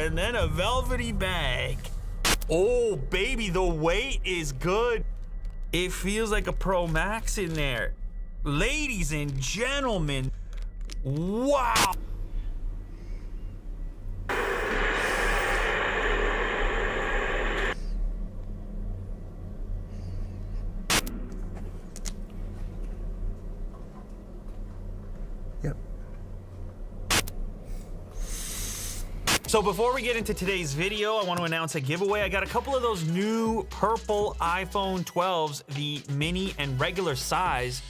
and then a velvety bag. Oh, baby, the weight is good. It feels like a Pro Max in there. Ladies and gentlemen, wow. Yep. So before we get into today's video, I want to announce a giveaway. I got a couple of those new purple iPhone 12s, the mini and regular size,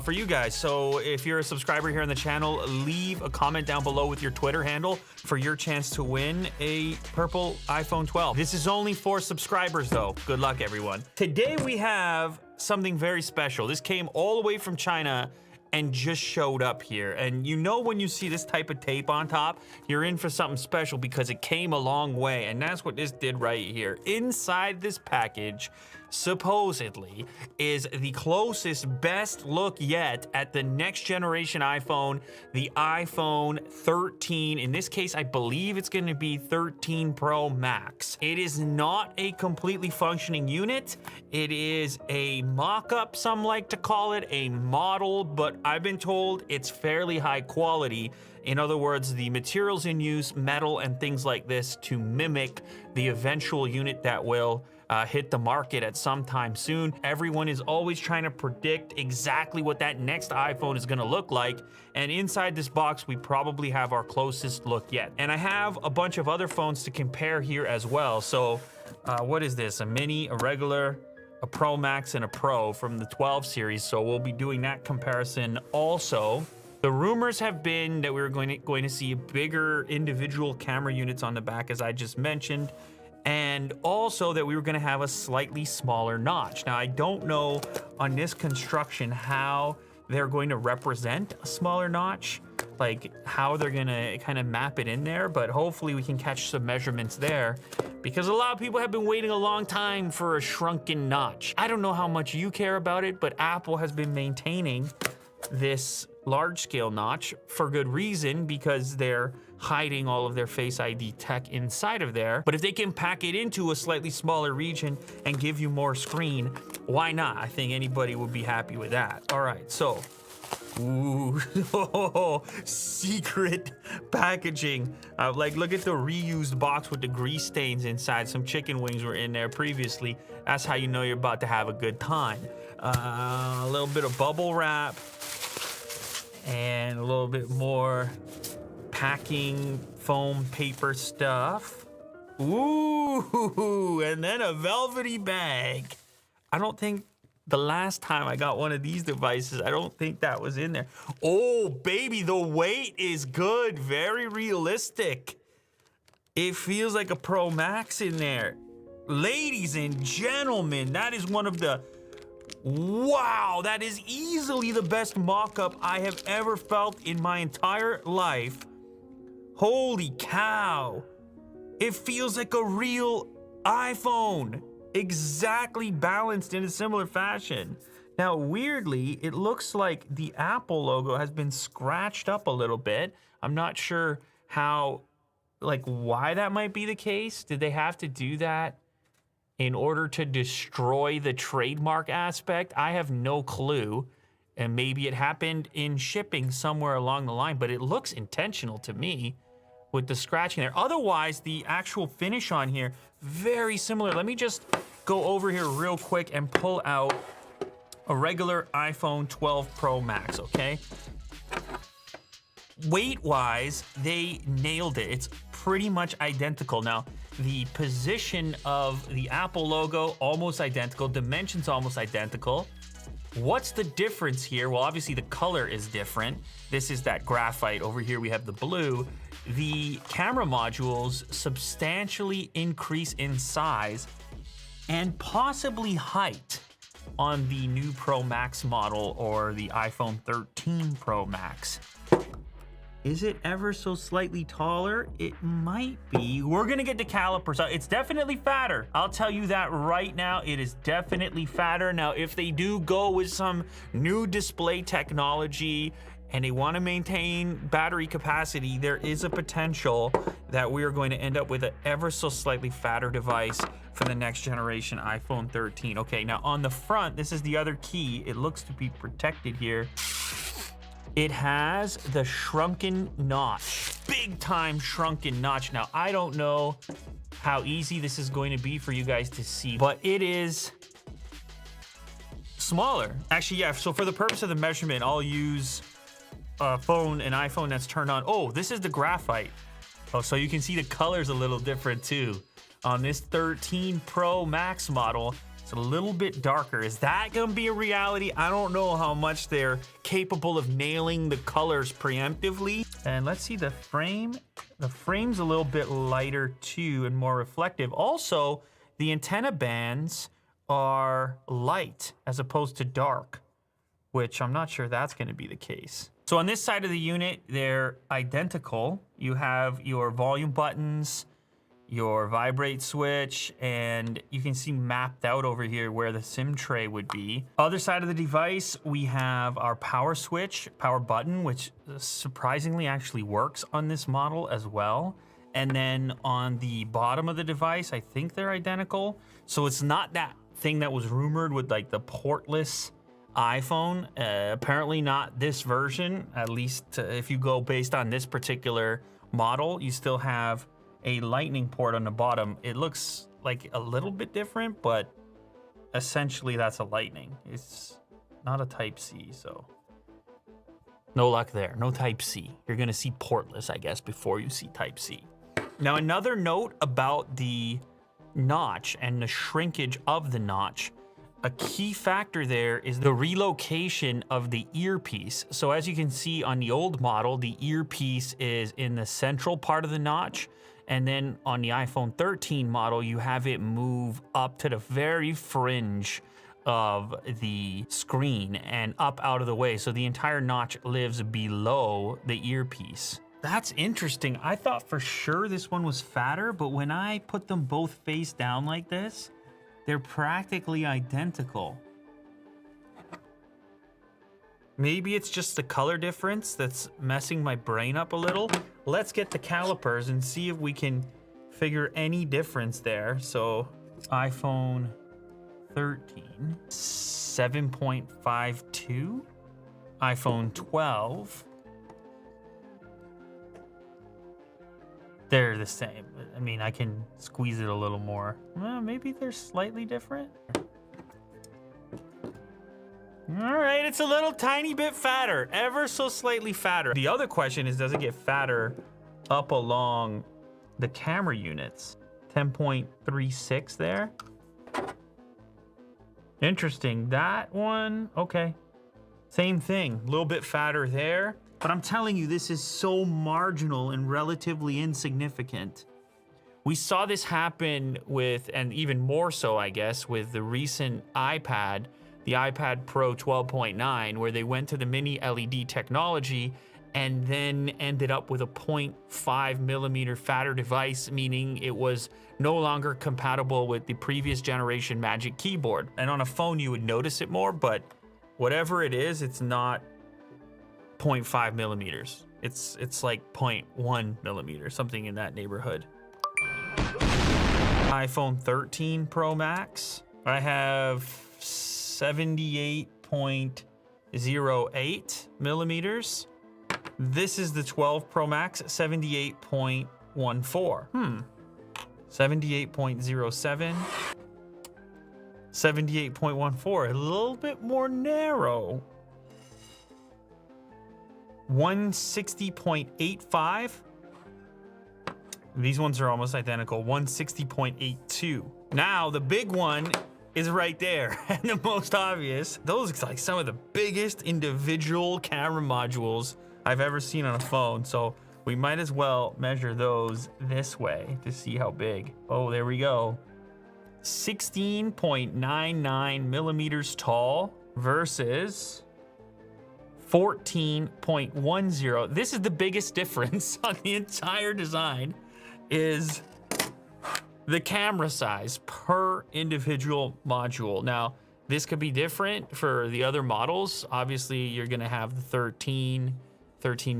for you guys. So if you're a subscriber here on the channel, leave a comment down below with your Twitter handle for your chance to win a purple iPhone 12. This is only for subscribers though. Good luck, everyone. Today we have something very special. This came all the way from China and just showed up here. And you know when you see this type of tape on top, you're in for something special because it came a long way. And that's what this did right here. Inside this package, supposedly, is the closest, best look yet at the next generation iPhone, the iPhone 13. In this case, I believe it's going to be 13 Pro Max. It is not a completely functioning unit. It is a mock-up, some like to call it, a model, but I've been told it's fairly high quality. In other words, the materials in use, metal and things like this, to mimic the eventual unit that will hit the market at some time soon. Everyone is always trying to predict exactly what that next iPhone is going to look like. And inside this box, we probably have our closest look yet. And I have a bunch of other phones to compare here as well. So what is this? A mini, a regular, a Pro Max, and a Pro from the 12 series. So we'll be doing that comparison also. The rumors have been that we're going to see bigger individual camera units on the back, as I just mentioned, and also that we were going to have a slightly smaller notch. Now, I don't know on this construction how they're going to represent a smaller notch, like how they're going to kind of map it in there, but hopefully we can catch some measurements there, because a lot of people have been waiting a long time for a shrunken notch. I don't know how much you care about it, but Apple has been maintaining this large-scale notch for good reason, because they're hiding all of their Face ID tech inside of there. But if they can pack it into a slightly smaller region and give you more screen, why not? I think anybody would be happy with that. All right, so, ooh, secret packaging. Like, look at the reused box with the grease stains inside. Some chicken wings were in there previously. That's how you know you're about to have a good time. A little bit of bubble wrap and a little bit more packing foam paper stuff. Ooh, and then a velvety bag. I don't think the last time I got one of these devices, I don't think that was in there. Oh, baby, the weight is good. Very realistic. It feels like a Pro Max in there. Ladies and gentlemen, that is one of the... Wow, that is easily the best mock-up I have ever felt in my entire life. Holy cow. It feels like a real iPhone. Exactly balanced in a similar fashion. Now, weirdly, it looks like the Apple logo has been scratched up a little bit. I'm not sure how, like, why that might be the case. Did they have to do that in order to destroy the trademark aspect? I have no clue. And maybe it happened in shipping somewhere along the line, but it looks intentional to me with the scratching there. Otherwise, the actual finish on here, very similar. Let me just go over here real quick and pull out a regular iPhone 12 Pro Max, okay? Weight-wise, they nailed it. It's pretty much identical. Now, the position of the Apple logo, almost identical. Dimensions almost identical. What's the difference here? Well, obviously the color is different. This is that graphite. Over here we have the blue. The camera modules substantially increase in size and possibly height on the new Pro Max model or the iPhone 13 Pro Max. Is it ever so slightly taller? It might be. We're gonna get the calipers out. It's definitely fatter. I'll tell you that right now. It is definitely fatter. Now, if they do go with some new display technology and they want to maintain battery capacity, there is a potential that we are going to end up with an ever so slightly fatter device for the next generation iPhone 13. Okay, now on the front, this is the other key. It looks to be protected here. It has the shrunken notch, big time shrunken notch. Now, I don't know how easy this is going to be for you guys to see, but it is smaller. Actually, yeah, so for the purpose of the measurement, I'll use an iPhone that's turned on. Oh, this is the graphite. Oh, so you can see the color's a little different too. On this 13 Pro Max model, it's a little bit darker. Is that gonna be a reality? I don't know how much they're capable of nailing the colors preemptively. And let's see the frame. The frame's a little bit lighter too and more reflective. Also, the antenna bands are light as opposed to dark, which I'm not sure that's gonna be the case. So on this side of the unit, they're identical. You have your volume buttons, your vibrate switch, and you can see mapped out over here where the SIM tray would be. Other side of the device, we have our power switch, power button, which surprisingly actually works on this model as well. And then on the bottom of the device, I think they're identical. So it's not that thing that was rumored with like the portless iPhone. Apparently not this version, at least if you go based on this particular model. You still have a lightning port on the bottom. It looks like a little bit different, but essentially that's a lightning. It's not a type C, so no luck there. No type C. You're gonna see portless, I guess, before you see type C. Now, another note about the notch and the shrinkage of the notch. A key factor there is the relocation of the earpiece. So as you can see on the old model, the earpiece is in the central part of the notch. And then on the iPhone 13 model, you have it move up to the very fringe of the screen and up out of the way. So the entire notch lives below the earpiece. That's interesting. I thought for sure this one was fatter, but when I put them both face down like this, they're practically identical. Maybe it's just the color difference that's messing my brain up a little. Let's get the calipers and see if we can figure any difference there. So iPhone 13, 7.52. iPhone 12. They're the same. I mean, I can squeeze it a little more. Well, maybe they're slightly different. All right, it's a little tiny bit fatter, ever so slightly fatter. The other question is, does it get fatter up along the camera units? 10.36 there. Interesting, that one, okay. Same thing, a little bit fatter there. But I'm telling you, this is so marginal and relatively insignificant. We saw this happen with, and even more so, I guess, with the recent iPad, the iPad Pro 12.9, where they went to the mini LED technology and then ended up with a 0.5 millimeter fatter device, meaning it was no longer compatible with the previous generation Magic Keyboard. And on a phone, you would notice it more, but whatever it is, it's not 0.5 millimeters. It's like 0.1 millimeter, something in that neighborhood. iPhone 13 Pro Max. I have 78.08 millimeters. This is the 12 Pro Max, 78.14. 78.07. 78.14, a little bit more narrow. 160.85. These ones are almost identical. 160.82. Now the big one is right there, and the most obvious. Those are like some of the biggest individual camera modules I've ever seen on a phone. So we might as well measure those this way to see how big. Oh, there we go. 16.99 millimeters tall versus 14.10. This is the biggest difference on the entire design, is the camera size per individual module. Now, This could be different for the other models. Obviously, you're gonna have the 13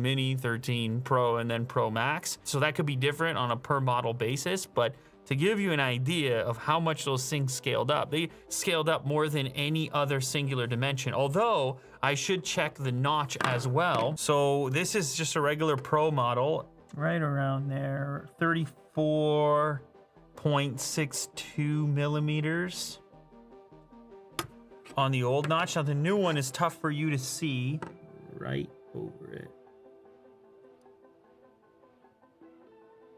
mini, 13 Pro, and then Pro Max. So that could be different on a per model basis, but to give you an idea of how much those things scaled up, they scaled up more than any other singular dimension. Although I should check the notch as well. So this is just a regular Pro model, right around there, 34.62 millimeters on the old notch. Now the new one is tough for you to see right over it.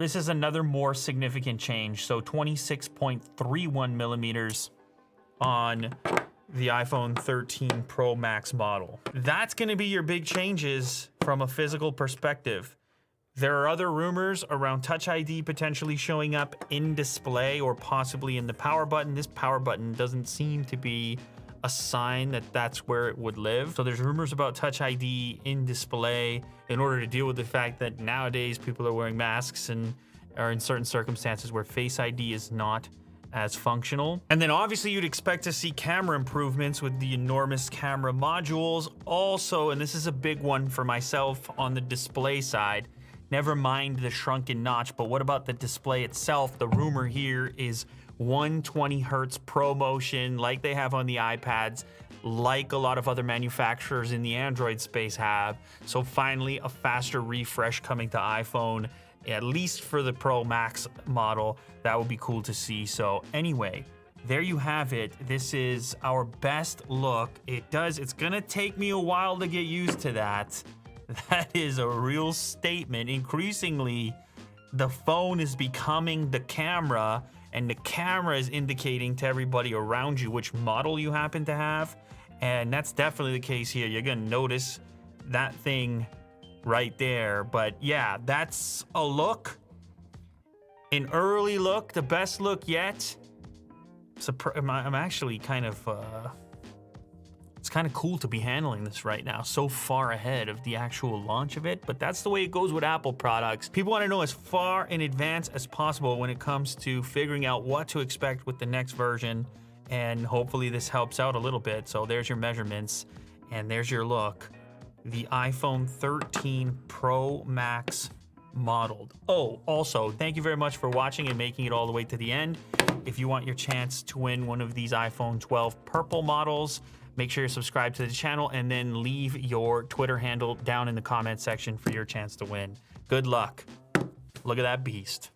This is another more significant change. So 26.31 millimeters on the iPhone 13 Pro Max model. That's gonna be your big changes from a physical perspective. There are other rumors around Touch ID potentially showing up in display or possibly in the power button. This power button doesn't seem to be a sign that that's where it would live. So there's rumors about Touch ID in display in order to deal with the fact that nowadays people are wearing masks and are in certain circumstances where Face ID is not as functional. And then obviously you'd expect to see camera improvements with the enormous camera modules. Also, and this is a big one for myself on the display side, never mind the shrunken notch, but what about the display itself? The rumor here is 120 hertz ProMotion like they have on the iPads, like a lot of other manufacturers in the Android space have. So finally, a faster refresh coming to iPhone, at least for the Pro Max model. That would be cool to see. So anyway, there you have it. This is our best look. It's gonna take me a while to get used to that. That is a real statement. Increasingly, the phone is becoming the camera, and the camera is indicating to everybody around you which model you happen to have. And that's definitely the case here. You're gonna notice that thing right there. But yeah, that's a look. An early look, the best look yet. I'm actually kind of, it's kind of cool to be handling this right now, so far ahead of the actual launch of it, but that's the way it goes with Apple products. People want to know as far in advance as possible when it comes to figuring out what to expect with the next version, and hopefully this helps out a little bit. So there's your measurements, and there's your look. The iPhone 13 Pro Max modeled. Oh, also, thank you very much for watching and making it all the way to the end. If you want your chance to win one of these iPhone 12 purple models, make sure you're subscribed to the channel and then leave your Twitter handle down in the comment section for your chance to win. Good luck. Look at that beast.